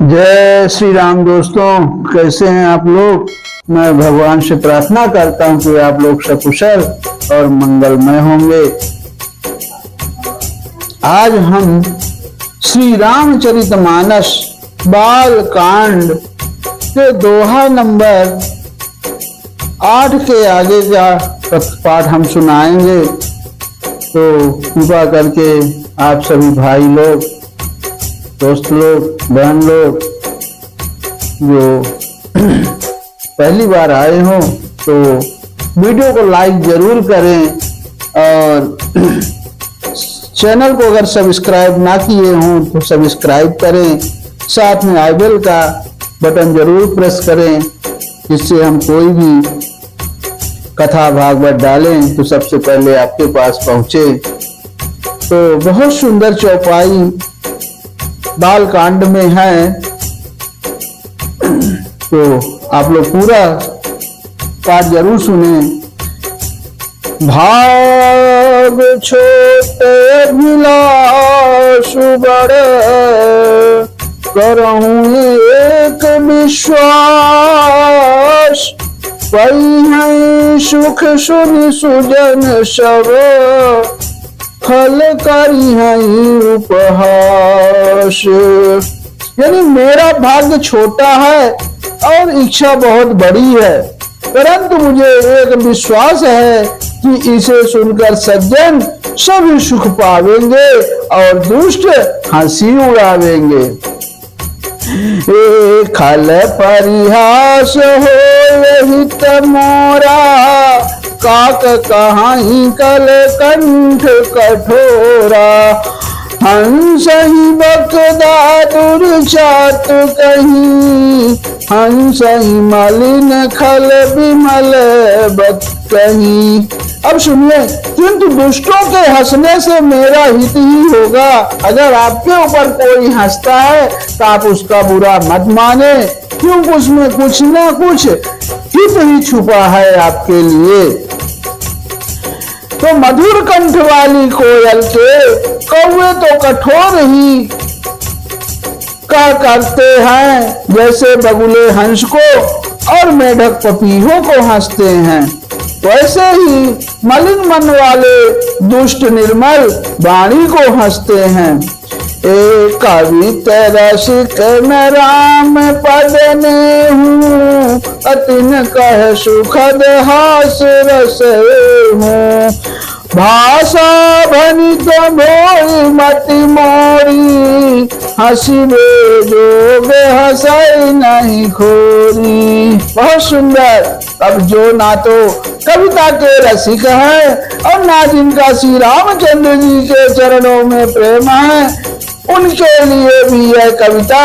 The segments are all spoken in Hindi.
जय श्री राम दोस्तों, कैसे हैं आप लोग। मैं भगवान से प्रार्थना करता हूं कि आप लोग सकुशल और मंगलमय होंगे। आज हम श्री रामचरितमानस बाल कांड के दोहा नंबर 8 के आगे का पाठ हम सुनाएंगे। तो कृपा करके आप सभी भाई लोग, दोस्त लोग, बहन लोग जो पहली बार आए हो तो वीडियो को लाइक जरूर करें और चैनल को अगर सब्सक्राइब ना किए हों तो सब्सक्राइब करें। साथ में आई बेल का बटन जरूर प्रेस करें, जिससे हम कोई भी कथा भागवत डालें तो सबसे पहले आपके पास पहुंचे। तो बहुत सुंदर चौपाई बाल कांड में है, तो आप लोग पूरा पाठ जरूर सुने। भाग छोटे अभिलाष बड़े, करहूं एक विश्वास, पई है सुख सुनि सुजन सब, फल करी है उपहास। यानी मेरा भाग्य छोटा है और इच्छा बहुत बड़ी है, परंतु मुझे एक विश्वास है कि इसे सुनकर सज्जन सभी सुख पावेंगे और दुष्ट हंसी उड़ावेंगे। खल परिहास हो हित मोरा, काक कहाई कल कंठ कठोरा, हंस ही बकदा दुर्चात कहीं, हंस ही मलिन खल विमल बत कहीं। अब सुनिए, किंतु दुष्टों के हंसने से मेरा हित ही होगा। अगर आपके ऊपर कोई हंसता है तो आप उसका बुरा मत माने, क्योंकि उसमें कुछ ना कुछ हित ही छुपा है आपके लिए। तो मधुर कंठ वाली कोयल के कौवे तो कठोर ही का करते हैं, जैसे बगुले हंस को और मेढक पपीहों को हंसते हैं, वैसे ही मलिन मन वाले दुष्ट निर्मल वाणी को हंसते हैं। एक कवित रसिक न राम पद ने हूँ, अतिन कह सुखद हास रस हूँ, भाषा भनित भोरी मति मोरी, हंसिबे जोग हंसई नहीं खोरी। बहुत सुंदर। अब जो ना तो कविता के रसिक है और ना जिनका श्री रामचंद्र जी के चरणों में प्रेम है, उनके लिए भी यह कविता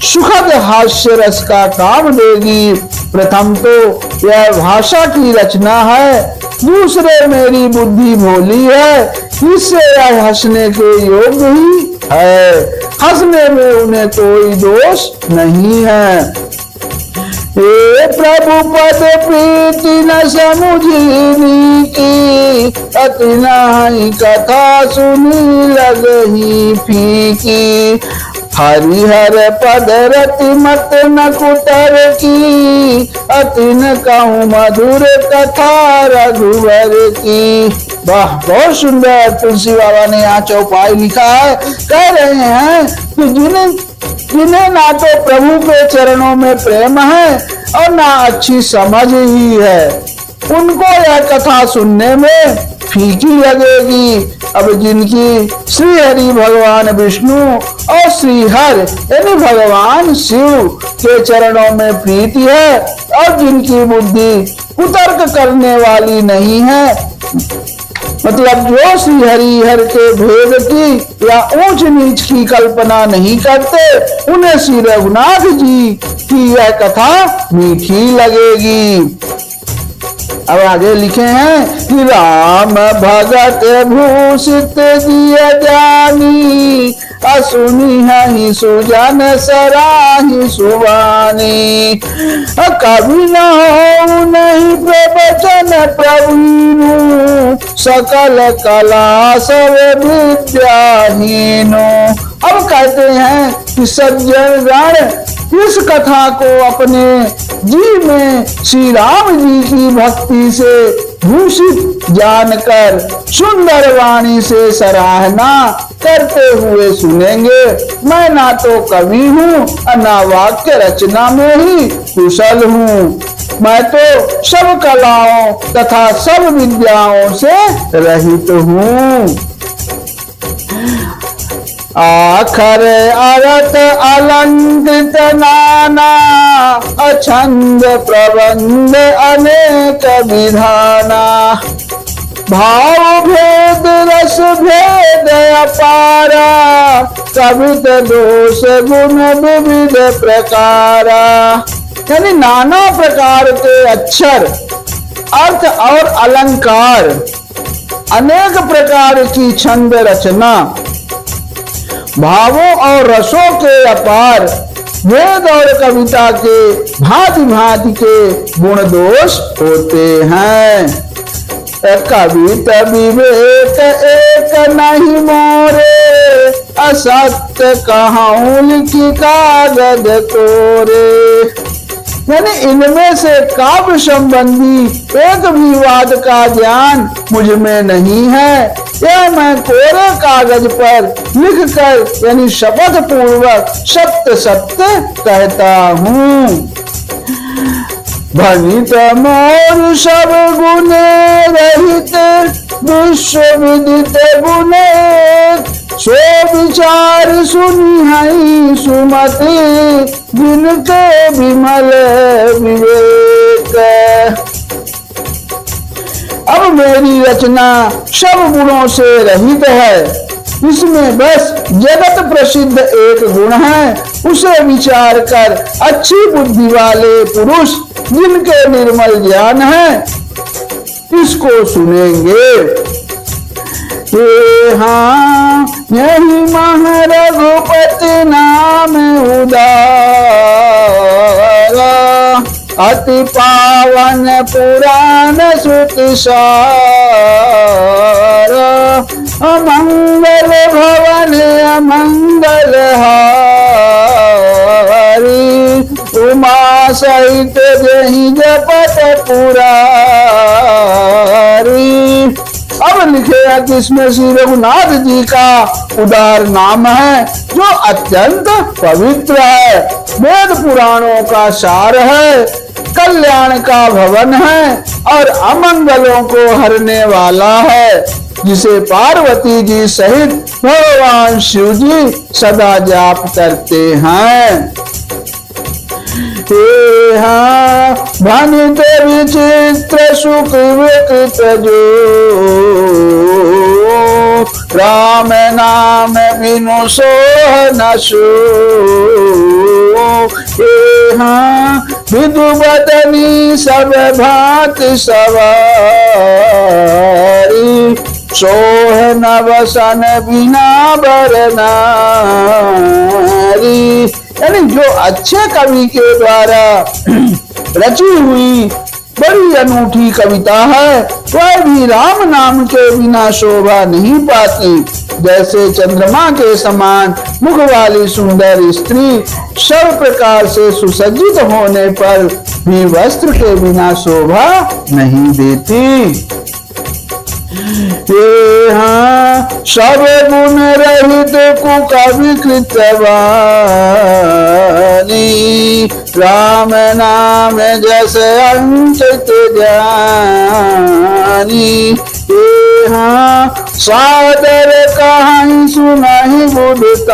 सुखद हास्य रस का काम देगी। प्रथम तो यह भाषा की रचना है, दूसरे मेरी बुद्धि भोली है, इससे यह हंसने के योग्य ही है। हंसने में उन्हें कोई दोष नहीं है। हे प्रभु पद प्रीति न समुझी की, अति नहीं कथा सुनी लगही फीकी, हरिहर पद रति मत न कुतर की, अति न कहूँ मधुर कथा रघुवर की। वाह, बहुत सुंदर तुलसी बाबा ने यहाँ चौपाई लिखा है। कह रहे हैं कि जिन्हें ना तो प्रभु के चरणों में प्रेम है और ना अच्छी समझ ही है, उनको यह कथा सुनने में फीकी लगेगी। अब जिनकी श्री हरि भगवान विष्णु और श्री हर यानी भगवान शिव के चरणों में प्रीति है और जिनकी बुद्धि कुतर्क करने वाली नहीं है, मतलब जो श्री हरिहर के भेद की या ऊंच नीच की कल्पना नहीं करते, उन्हें श्री रघुनाथ जी की यह कथा मीठी लगेगी। अब आगे लिखे हैं कि राम भगत भूषित दिया जानी, असुनी ही सुजन सराही सुवानी। कभी न हो नहीं प्रवचन प्रवीणु, सकल कला सब विद्याहीनो। अब कहते हैं कि सज्जन गण इस कथा को अपने जी में श्री राम जी की भक्ति से भूषित जानकर सुंदर वाणी से सराहना करते हुए सुनेंगे। मैं ना तो कवि हूँ और ना वाक्य रचना में ही कुशल हूँ, मैं तो सब कलाओं तथा सब विद्याओं से रहित हूँ। आखर अर्थ अलंकृत नाना, अछंद प्रबंध अनेक विधाना। भाव भेद रस भेद अपारा, कवित दोष गुण विविध प्रकारा। यानी नाना प्रकार के अक्षर, अर्थ और अलंकार, अनेक प्रकार की छंद रचना, भावों और रसों के अपार, वेद और कविता के भांति भांति के गुण दोष होते हैं। कवित विवेक एक नहीं मोरे, असत्य कहाऊं लिखी कागज तोरे। यानी इनमें से काव्य संबंधी एक भी वाद का ज्ञान मुझ में नहीं है। यह मैं कोरे कागज पर लिखकर यानी शपथ पूर्वक सत्य सत्य कहता हूँ। भनित मोर सब गुण रहित, विश्व विदित गुण, सो विचार सुनी है सुमति, जिनके विमल विवेक। अब मेरी रचना सब गुणों से रहित है, इसमें बस जगत प्रसिद्ध एक गुण है, उसे विचार कर अच्छी बुद्धि वाले पुरुष जिनके निर्मल ज्ञान है इसको सुनेंगे। हाँ यही महारघुपति नाम उदारा, अति पावन पुराण श्रुति सारा। अमंगल भवन अमंगल हारी, उमा सहित जही जपत पुरारी। अब लिखेगा कि इसमें श्री रघुनाथ जी का उदार नाम है जो अत्यंत पवित्र है, वेद पुराणों का सार है, कल्याण का भवन है और अमंगलों को हरने वाला है, जिसे पार्वती जी सहित भगवान शिव जी सदा जाप करते हैं। भनित विचित्र सुख विकृत जो, राम नाम बिनु सोह न सो। विदु बदनी सब भांति सवारी, सोह न बसन बिना बर नारी। यानी जो अच्छे कवि के द्वारा रची हुई बड़ी अनूठी कविता है वह भी राम नाम के बिना शोभा नहीं पाती। जैसे चंद्रमा के समान मुख वाली सुंदर स्त्री सब प्रकार से सुसज्जित होने पर भी वस्त्र के बिना शोभा नहीं देती। हाँ सब गुण रहित कुकविकृत वाणी, राम नाम जस अंकित जानी। हाँ सादर कहानी सुनाही बुढ़ताही,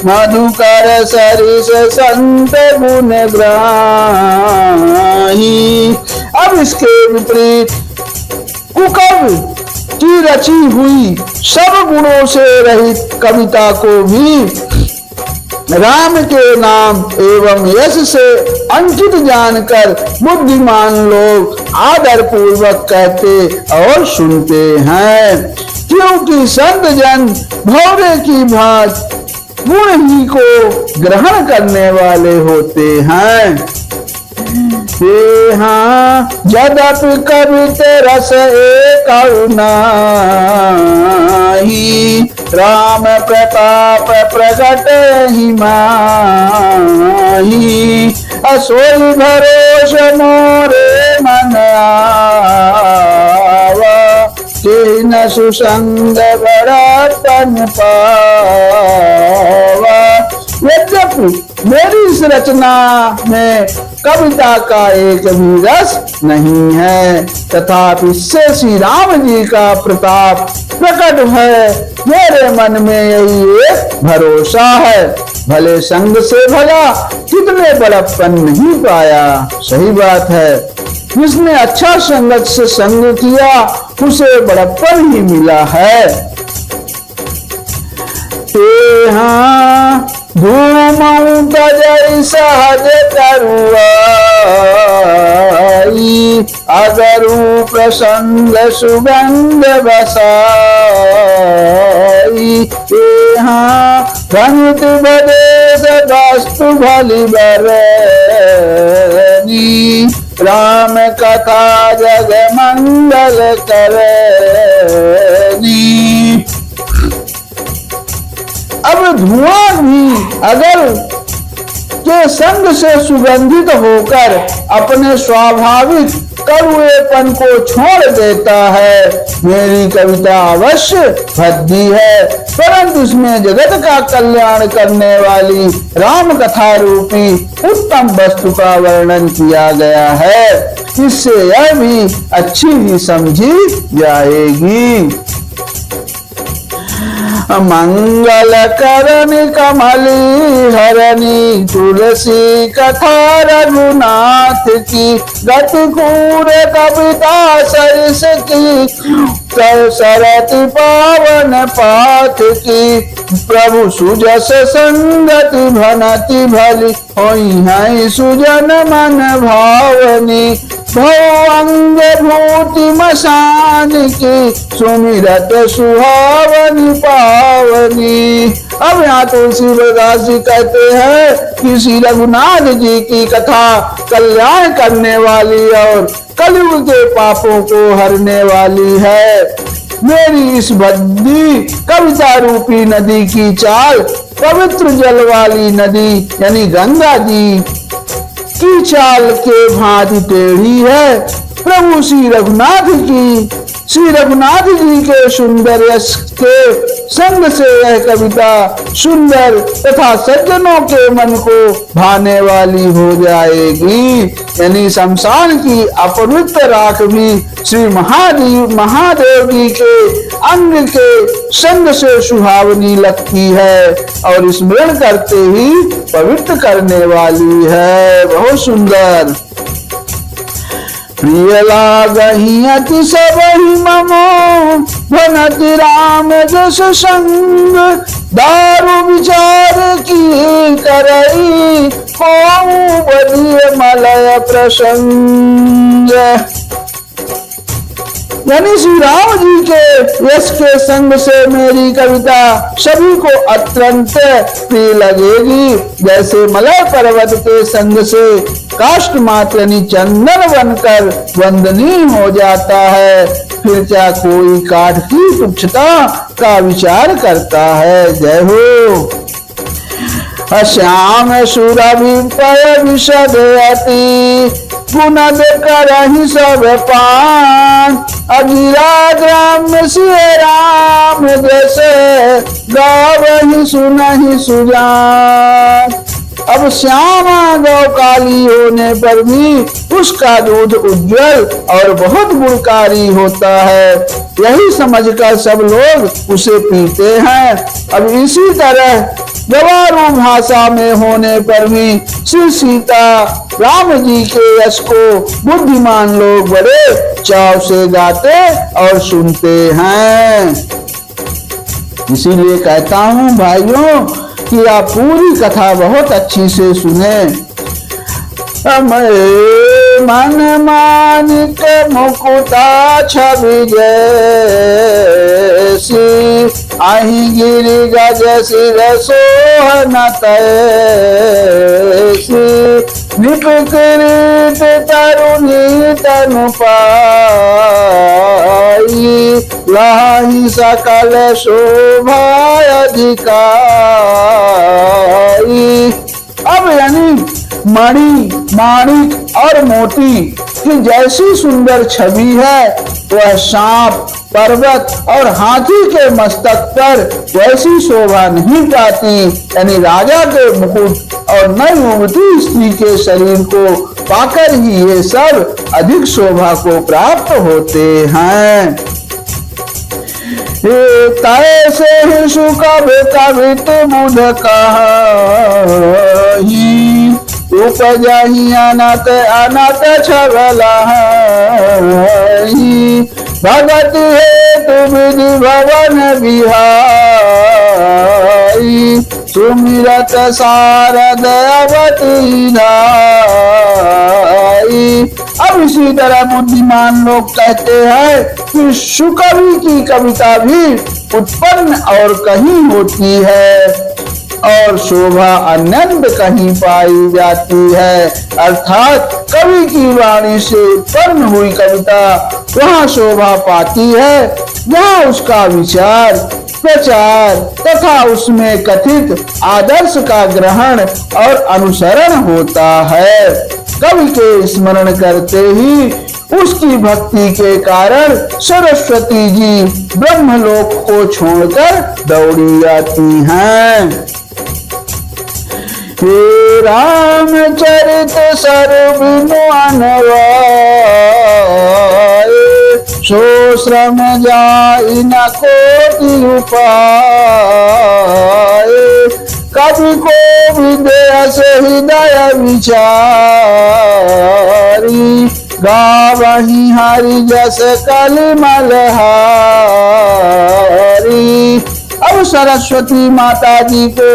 मधुकर सरिस संत गुण ग्राही। अब इसके विपरीत कुकवि की रची हुई सब गुणों से रहित कविता को भी राम के नाम एवं यश से अंकित जानकर बुद्धिमान लोग आदर पूर्वक कहते और सुनते हैं, क्योंकि संत जन भौरे की भांति गुण ही को ग्रहण करने वाले होते हैं। हाँ यद्यपि कवित रस एक नाही, राम प्रताप प्रगट ही माही, असोई भरोस मोरे मन आवा, कि न सुसंग बड़ापन पावा। यद्यपि मेरी इस रचना में कविता का एक भी रस नहीं है, तथापि इससे श्री राम जी का प्रताप प्रकट है। मेरे मन में यही एक भरोसा है, भले संग से भला कितने बड़प्पन नहीं पाया। सही बात है, जिसने अच्छा संगत से संग किया उसे बड़प्पन ही मिला है। हाँ धूमऊ तजई सहज तरुआई, अगरु प्रसंग सुगंध बसाई, हाँ धनुत बदेश वस्तु भली बरनी, राम कथा जग मंगल करनी। अब धुआं भी अगर के संग से सुगंधित होकर अपने स्वाभाविक कड़ुएपन को छोड़ देता है। मेरी कविता अवश्य भद्दी है, परंतु इसमें जगत का कल्याण करने वाली राम कथा रूपी उत्तम वस्तु का वर्णन किया गया है। इससे यह भी अच्छी ही समझी जाएगी। मंगल करनी कमली हरणी, तुलसी कथा रघुनाथ की, गति कूर कविता सरस की, सरति पावन पाठ की, प्रभु सुजस संगति भनति भली, होई है सुजन मन भावनी, भवंग भूति मसान की, सुमिरत सुहावनी पावनी। अब यहाँ तुलसीदास जी कहते हैं कि श्री रघुनाथ जी की कथा कल्याण करने वाली और कलयुग के पापों को हरने वाली है। मेरी इस भद्दी कविता रूपी नदी की चाल पवित्र जल वाली नदी यानी गंगा जी की चाल के भांति टेढ़ी है। प्रभु श्री रघुनाथ जी के सुंदर यश के संग से यह कविता सुंदर तथा सज्जनों के मन को भाने वाली हो जाएगी। यानी शमशान की अपवित्र राख भी श्री महादेव जी के अंग के संग से सुहावनी लगती है और स्मरण करते ही पवित्र करने वाली है। बहुत सुंदर। प्रिय लागहि अति सबहि ममो, भनति राम जस संग, दारु विचार की करई, होऊ बधिय मलय प्रसंग। यानी श्री राम जी के यश के संग से मेरी कविता सभी को अत्यंत प्रिय लगेगी। जैसे मलय पर्वत के संग से काष्ठ मात्र यानी चंदन बनकर वंदनीय हो जाता है, फिर क्या कोई काठ की तुच्छता का विचार करता है। जय हो। श्याम सुरभि पय विशद अति, पुनद करहि सब पान, अगिरा ग्राम सिय राम जैसे, गावहि सुनहि सुजान। अब श्यामा गौ काली होने पर भी उसका दूध उज्जवल और बहुत गुणकारी होता है, यही समझकर सब लोग उसे पीते हैं। अब इसी तरह गवारू भाषा में होने पर भी श्री सीता राम जी के यश को बुद्धिमान लोग बड़े चाव से गाते और सुनते हैं। इसीलिए कहता हूँ भाइयों, कि आप पूरी कथा बहुत अच्छी से सुने। मन मानिक मुकुता छवि जैसी, आही गिरि गज सिर सोहन तैसी, निपकृत तरुणी तनु पाई, लाही सकल शोभा अधिकारी। अब यानी मणि, माणिक और मोती की जैसी सुंदर छवि है, वह सांप, पर्वत और हाथी के मस्तक पर वैसी शोभा नहीं पाती। यानी राजा के मुकुट और नई उगती स्त्री के शरीर को पाकर ही ये सब अधिक शोभा को प्राप्त होते हैं। तैसे ही सुकभ कवित बुध कही, उपजहि अनत अनत छगलहि, भगति हेतु विधि भवन बिहारी, सुमिरत सारद अवति धाई। अब इसी तरह बुद्धिमान लोग कहते हैं कि शुकवि की कविता भी उत्पन्न और कहीं होती है और शोभा अन्यंत कहीं पाई जाती है। अर्थात कवि की वाणी से उत्पन्न हुई कविता वहाँ शोभा पाती है जहाँ उसका विचार, प्रचार तथा उसमें कथित आदर्श का ग्रहण और अनुसरण होता है। कवि के स्मरण करते ही उसकी भक्ति के कारण सरस्वती जी ब्रह्मलोक को छोड़कर दौड़ी आती हैं। हे रामचरित सरबिनु अनवाए, सो श्रम जाई न कोटि उपाय, कवि को विदेह से हृदय विचारी, गावहि हरि जस कलिमलहारी। अब सरस्वती माता जी को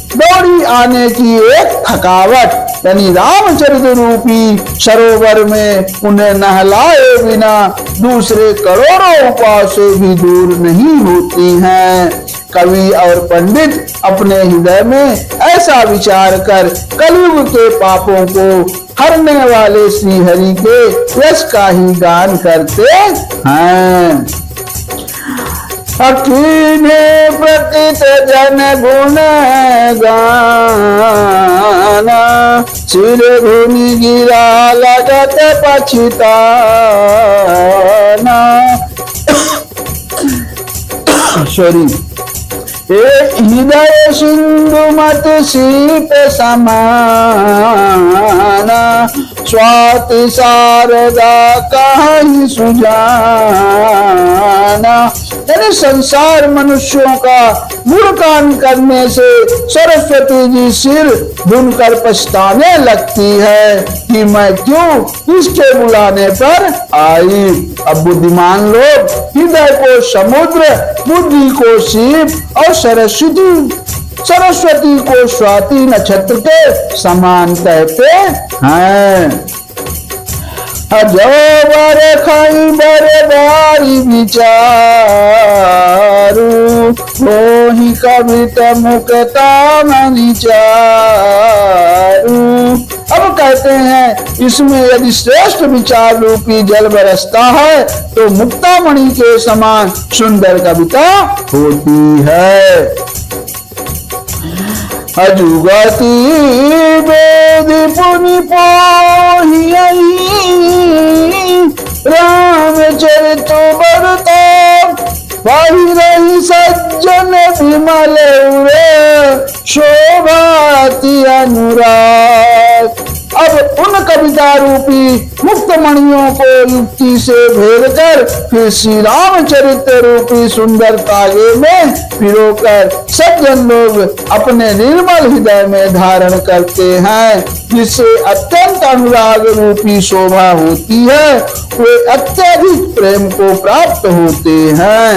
दौड़ी आने की एक थकावट यानी रामचरित रूपी सरोवर में उन्हें नहलाए बिना दूसरे करोड़ों उपाय से भी दूर नहीं होती हैं। कवि और पंडित अपने हृदय में ऐसा विचार कर कलयुग के पापों को हरने वाले श्री हरि के यश का ही गान करते हैं। अकीने प्रकृत जन गुण गाना, सिर धुनि गिरा लगत पछिताना। सॉरी। हृदय सिंधु मत सीप समाना, स्वाति शारदा कहीं सुजाना। यानी संसार मनुष्यों का गुणगान करने से सरस्वती जी सिर धुनकर पछताने लगती है कि मैं क्यों इसके बुलाने पर आई। अब बुद्धिमान लोग हृदय को समुद्र, बुद्धि को सीप और सरस्वती को स्वाति नक्षत्र के समान कहते हैं। अजोबर खाई बर बारी विचारू, मोहि कवित मुक्ता मनि चारू। अब कहते हैं इसमें यदि श्रेष्ठ विचार रूपी जल बरसता है तो मुक्तामणि के समान सुंदर कविता होती है। अजुगति वेद पुनि पोहियहि, रामचरित बरता पाहि रही सज्जन विमल उरे, शोभाति अनुराग। अब उन कविता रूपी मुक्त मणियों को युक्ति से भेद कर फिर श्री रामचरित्र रूपी सुंदर तागे में पिरोकर सज्जन लोग अपने निर्मल हृदय में धारण करते हैं, जिससे अत्यंत अनुराग रूपी शोभा होती है। वे अत्यधिक प्रेम को प्राप्त होते हैं।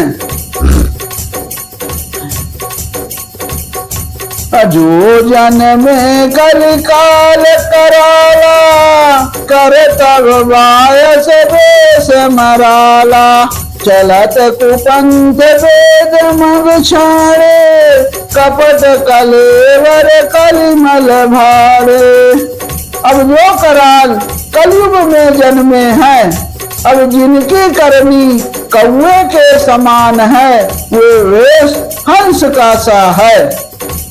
जो जन में कलिकाल कराला, करता बायस बेस मराला। चलत कुपंथ वेद मग छाड़े, कपट कलेवर कलिमल भाड़े। अब जो कराल कलयुग में जन्मे हैं, अब जिनकी करनी कौवे के समान है, वो वेश हंस का सा है।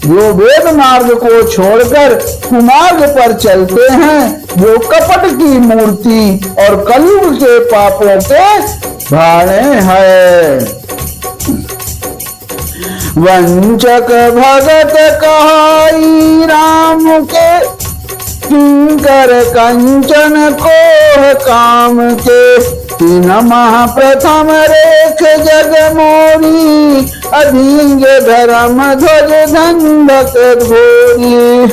जो वेद मार्ग को छोड़कर कुमार्ग पर चलते हैं, जो कपट की मूर्ति और कलयुग के पापों के भाड़े हैं। वंचक भगत कहाई राम के, किंकर कंचन कोह काम के। तीन महाप्रथम रेख जग मोरी, अधींग धर्म ध्वज धंधक घोरी।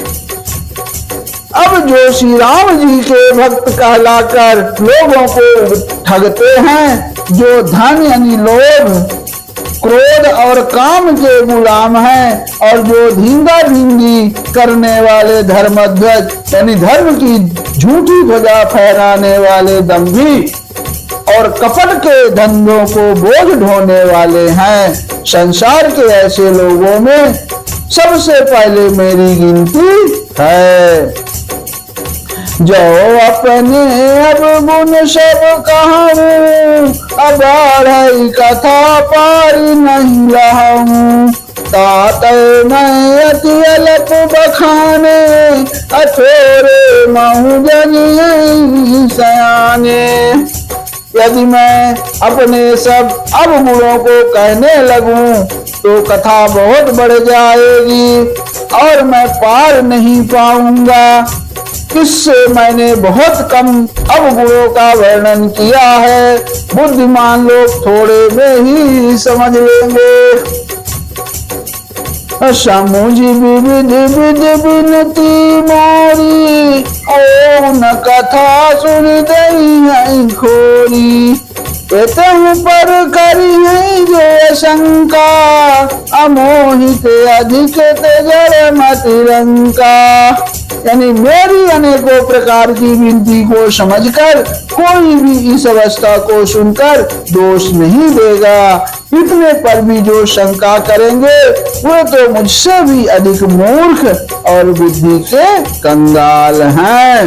अब जो श्री राम जी के भक्त कहलाकर लोगों को ठगते हैं, जो धन यानी लोभ, क्रोध और काम के गुलाम हैं, और जो धींगा धींगी करने वाले धर्मध्वज यानी धर्म की झूठी ध्वजा फहराने वाले दम्भी और कपट के धंधों को बोझ ढोने वाले हैं। संसार के ऐसे लोगों में सबसे पहले मेरी गिनती है। जो अपने अब गुण सब कहूँ, अब बढ़ई कथा पारी नहीं रहूँ। तात मैं अति अलप बखाने, अथोरे महु जनियै सयाने। यदि मैं अपने सब अवगुणों को कहने लगूं, तो कथा बहुत बढ़ जाएगी और मैं पार नहीं पाऊंगा। इससे मैंने बहुत कम अवगुणों का वर्णन किया है, बुद्धिमान लोग थोड़े में ही समझ लेंगे। समुझी विविध विध विनती मोरी, ओन कथा सुन दई खोरी। एतहु पर करी है जो शंका, अमोहित अधिक तेजर मति लंका। यानी मेरी अनेकों प्रकार की विनती को समझकर कोई भी इस अवस्था को सुनकर दोष नहीं देगा। इतने पर भी जो शंका करेंगे, वो तो मुझसे भी अधिक मूर्ख और बुद्धि के कंगाल हैं।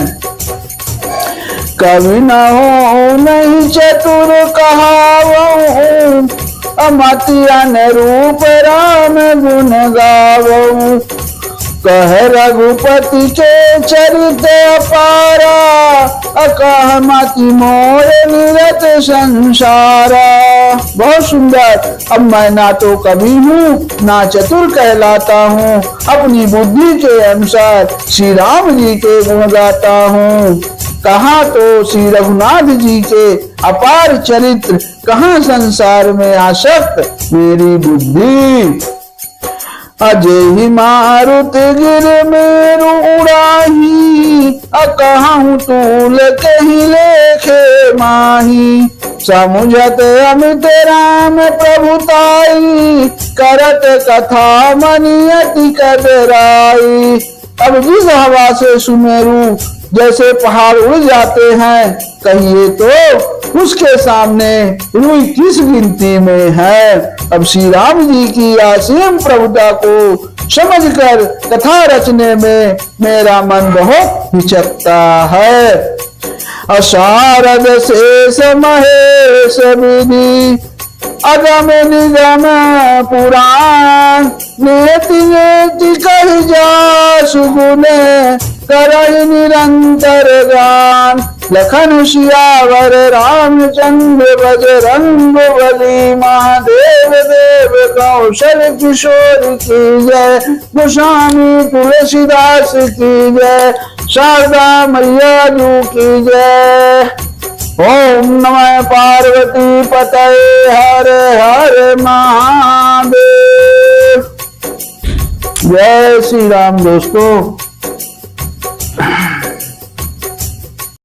कभी न हो नहीं चतुर कहावहु, अमति अनुरूप राम गुण गावहु। कह रघुपति के चरित अपारा, अकह मति मोर निरत संसारा। बहुत सुंदर। अब मैं ना तो कवि हूँ ना चतुर कहलाता हूँ, अपनी बुद्धि के अनुसार श्री राम जी के गुण गाता हूँ। कहाँ तो श्री रघुनाथ जी के अपार चरित्र, कहाँ संसार में आसक्त मेरी बुद्धि। अजय मारुत गिर मेरु उड़ाही, अकहूँ तूल कहीं लेखे माही। समुझत अमित राम प्रभुताई, करत कथा मनि अति कदराई। अब जिस हवा से सुमेरु जैसे पहाड़ उड़ जाते हैं, कहिए तो उसके सामने रुई किस गिनती में है। अब श्री राम जी की असीम प्रभुता को समझकर कथा रचने में मेरा मन बहुत हिचकता है। अशारद शेष महेश विधि, अगम निगम पुराण। नेति नेति कहि जा सुगुण, करहि निरंतर गान। लखन सियावर रामचंद्र बजरंग बली, महादेव देव कौशल किशोर की जय। गोस्वामी तुलसीदास की जय, शारदा मैया जू की जय। ओम नमः पार्वती पतये हर हर महादेव। जय श्री राम दोस्तों।